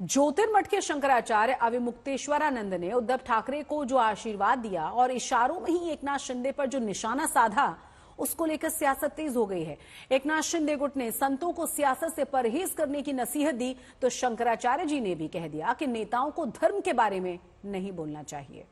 ज्योतिर्मठ के शंकराचार्य अविमुक्तेश्वरानंद ने उद्धव ठाकरे को जो आशीर्वाद दिया और इशारों में ही एकनाथ शिंदे पर जो निशाना साधा, उसको लेकर सियासत तेज हो गई है। एकनाथ शिंदे गुट ने संतों को सियासत से परहेज करने की नसीहत दी, तो शंकराचार्य जी ने भी कह दिया कि नेताओं को धर्म के बारे में नहीं बोलना चाहिए।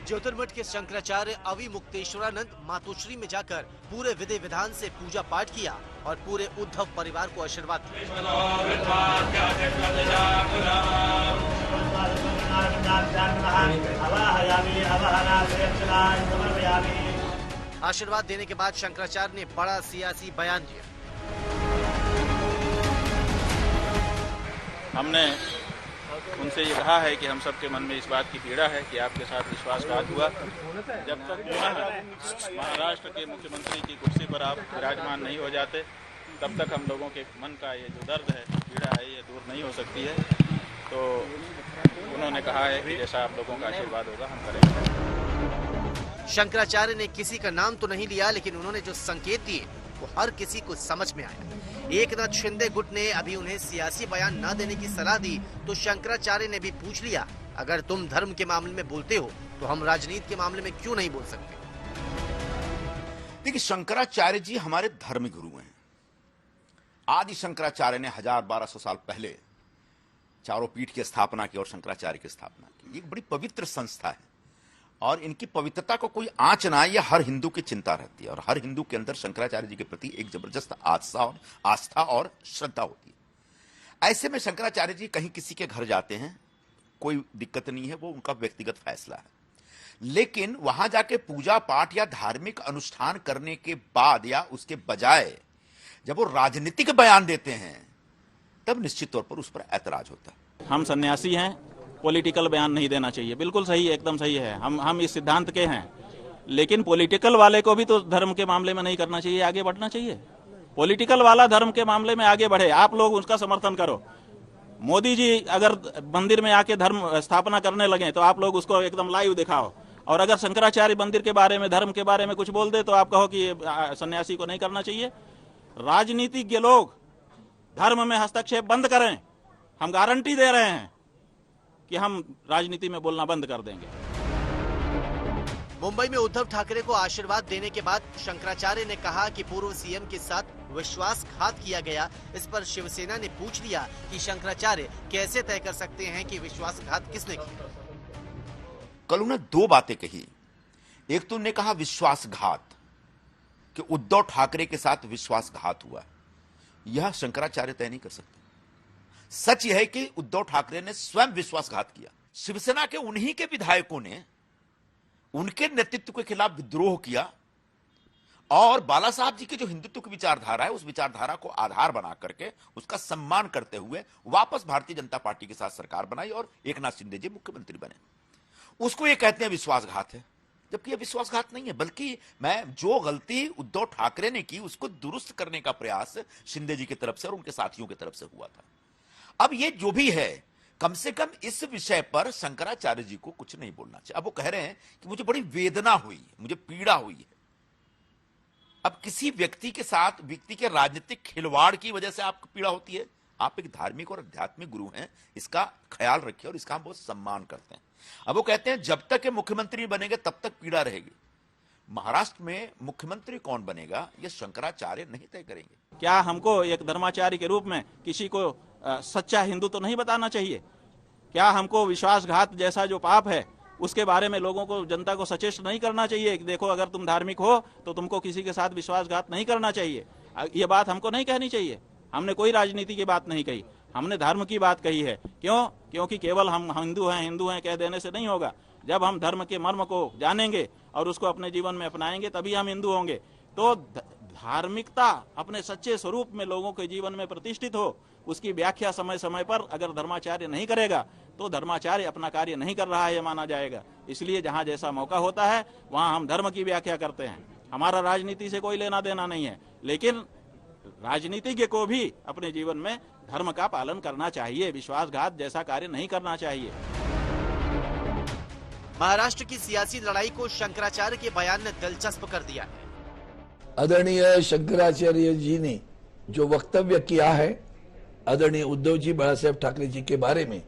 ज्योतिर्मठ के शंकराचार्य अविमुक्तेश्वरानंद मातोश्री में जाकर पूरे विधि विधान से पूजा पाठ किया और पूरे उद्धव परिवार को आशीर्वाद दिया। आशीर्वाद देने के बाद शंकराचार्य ने बड़ा सियासी बयान दिया। हमने उनसे ये कहा है कि हम सबके मन में इस बात की पीड़ा है कि आपके साथ विश्वासघात हुआ। जब तक महाराष्ट्र के मुख्यमंत्री की कुर्सी पर आप विराजमान नहीं हो जाते, तब तक हम लोगों के मन का ये जो दर्द है, पीड़ा है, ये दूर नहीं हो सकती है। तो उन्होंने कहा है कि जैसा आप लोगों का आशीर्वाद होगा हम करेंगे। शंकराचार्य ने किसी का नाम तो नहीं लिया, लेकिन उन्होंने जो संकेत दिए वो हर किसी को समझ में आया। एकनाथ शिंदे गुट ने अभी उन्हें सियासी बयान न देने की सलाह दी, तो शंकराचार्य ने भी पूछ लिया, अगर तुम धर्म के मामले में बोलते हो तो हम राजनीति के मामले में क्यों नहीं बोल सकते। देखिए, शंकराचार्य जी हमारे धर्म गुरु हैं। आदि शंकराचार्य ने 1200 साल पहले चारों पीठ की स्थापना की और शंकराचार्य की स्थापना की। एक बड़ी पवित्र संस्था है और इनकी पवित्रता को कोई आंच ना आए, यह हर हिंदू की चिंता रहती है और हर हिंदू के अंदर शंकराचार्य जी के प्रति एक जबरदस्त आस्था और श्रद्धा होती है। ऐसे में शंकराचार्य जी कहीं किसी के घर जाते हैं, कोई दिक्कत नहीं है, वो उनका व्यक्तिगत फैसला है। लेकिन वहां जाके पूजा पाठ या धार्मिक अनुष्ठान करने के बाद या उसके बजाय जब वो राजनीतिक बयान देते हैं, तब निश्चित तौर पर उस पर ऐतराज होता है। हम सन्यासी हैं, पॉलिटिकल बयान नहीं देना चाहिए। बिल्कुल सही, एकदम सही है। हम इस सिद्धांत के हैं, लेकिन पॉलिटिकल वाले को भी तो धर्म के मामले में नहीं करना चाहिए, आगे बढ़ना चाहिए। पॉलिटिकल वाला धर्म के मामले में आगे बढ़े, आप लोग उसका समर्थन करो। मोदी जी अगर मंदिर में आके धर्म स्थापना करने लगे तो आप लोग उसको एकदम लाइव दिखाओ, और अगर शंकराचार्य मंदिर के बारे में, धर्म के बारे में कुछ बोल दे तो आप कहो कि सन्यासी को नहीं करना चाहिए। राजनीतिज्ञ लोग धर्म में हस्तक्षेप बंद करें, हम गारंटी दे रहे हैं कि हम राजनीति में बोलना बंद कर देंगे। मुंबई में उद्धव ठाकरे को आशीर्वाद देने के बाद शंकराचार्य ने कहा कि पूर्व सीएम के साथ विश्वासघात किया गया। इस पर शिवसेना ने पूछ लिया कि शंकराचार्य कैसे तय कर सकते हैं कि विश्वासघात किसने किया। कल उन्होंने दो बातें कही। एक तो उन्होंने कहा विश्वासघात, कि उद्धव ठाकरे के साथ विश्वासघात हुआ, यह शंकराचार्य तय नहीं कर सकते। सच यह है कि उद्धव ठाकरे ने स्वयं विश्वासघात किया। शिवसेना के उन्हीं के विधायकों ने उनके नेतृत्व के खिलाफ विद्रोह किया और बाला साहब जी की जो हिंदुत्व की विचारधारा है, उस विचारधारा को आधार बना करके उसका सम्मान करते हुए वापस भारतीय जनता पार्टी के साथ सरकार बनाई और एकनाथ शिंदे जी मुख्यमंत्री बने। उसको ये कहते हैं विश्वासघात है, जबकि यह विश्वासघात नहीं है, बल्कि मैं जो गलती उद्धव ठाकरे ने की उसको दुरुस्त करने का प्रयास शिंदे जी की तरफ से और उनके साथियों की तरफ से हुआ था। अब ये जो भी है, कम से कम इस विषय पर शंकराचार्य जी को कुछ नहीं बोलना चाहिए। अब वो कह रहे हैं कि मुझे बड़ी वेदना हुई, मुझे पीड़ा हुई है। अब किसी व्यक्ति के साथ, व्यक्ति के राजनीतिक खिलवाड़ की वजह से आपको पीड़ा होती है। आप एक धार्मिक और आध्यात्मिक गुरु हैं, इसका ख्याल रखिए और इसका हम बहुत सम्मान करते हैं। अब वो कहते हैं जब तक ये मुख्यमंत्री बनेंगे तब तक पीड़ा रहेगी। महाराष्ट्र में मुख्यमंत्री कौन बनेगा यह शंकराचार्य नहीं तय करेंगे। क्या हमको एक धर्माचार्य के रूप में किसी को सच्चा हिंदू तो नहीं बताना चाहिए? क्या हमको विश्वासघात जैसा जो पाप है उसके बारे में लोगों को, जनता को सचेत नहीं करना चाहिए कि देखो अगर तुम धार्मिक हो तो तुमको किसी के साथ विश्वासघात नहीं करना चाहिए? ये बात हमको नहीं कहनी चाहिए। हमने कोई राजनीति की बात नहीं कही, हमने धर्म की बात कही है। क्यों? क्योंकि केवल हम हिंदू हैं कह देने से नहीं होगा। जब हम धर्म के मर्म को जानेंगे और उसको अपने जीवन में अपनाएंगे तभी हम हिंदू होंगे। तो धार्मिकता अपने सच्चे स्वरूप में लोगों के जीवन में प्रतिष्ठित हो, उसकी व्याख्या समय समय पर अगर धर्माचार्य नहीं करेगा तो धर्माचार्य अपना कार्य नहीं कर रहा है, यह माना जाएगा। इसलिए जहां जैसा मौका होता है वहां हम धर्म की व्याख्या करते हैं। हमारा राजनीति से कोई लेना देना नहीं है, लेकिन राजनीतिज्ञ को भी अपने जीवन में धर्म का पालन करना चाहिए, विश्वासघात जैसा कार्य नहीं करना चाहिए। महाराष्ट्र की सियासी लड़ाई को शंकराचार्य के बयान ने दिलचस्प कर दिया है। आदरणीय शंकराचार्य जी ने जो वक्तव्य किया है आदरणीय उद्धव जी बाला साहेब ठाकरे जी के बारे में,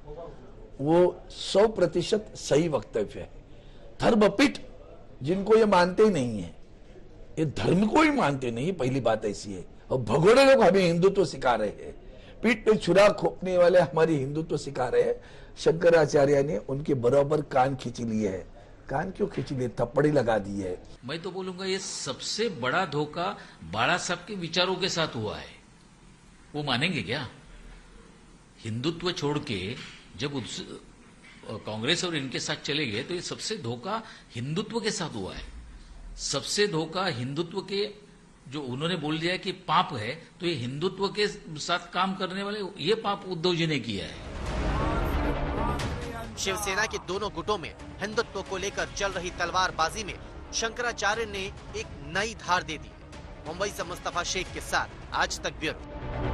वो 100% सही वक्तव्य है। धर्मपीठ जिनको ये मानते ही नहीं है, ये धर्म को ही मानते नहीं, पहली बात ऐसी है। और भगोड़े लोग हमें हिंदुत्व सिखा रहे हैं, पीठ पे छुरा खोपने वाले हमारी हिंदुत्व सिखा रहे हैं। शंकराचार्य ने उनके बराबर कान खींच लिए है। कान क्यों खींच लिए? थप्पड़ी लगा दी है। मैं तो बोलूंगा ये सबसे बड़ा धोखा बाला साहब के विचारों के साथ हुआ है। वो मानेंगे क्या? हिंदुत्व छोड़ के जब कांग्रेस और इनके साथ चले गए तो ये सबसे धोखा हिंदुत्व के साथ हुआ है। सबसे धोखा हिंदुत्व के, जो उन्होंने बोल दिया कि पाप है, तो ये हिंदुत्व के साथ काम करने वाले ये पाप उद्धव जी ने किया है। शिवसेना के दोनों गुटों में हिंदुत्व को लेकर चल रही तलवारबाजी में शंकराचार्य ने एक नई धार दे दी। मुंबई से मुस्तफा शेख के साथ आज तक ब्यूरो।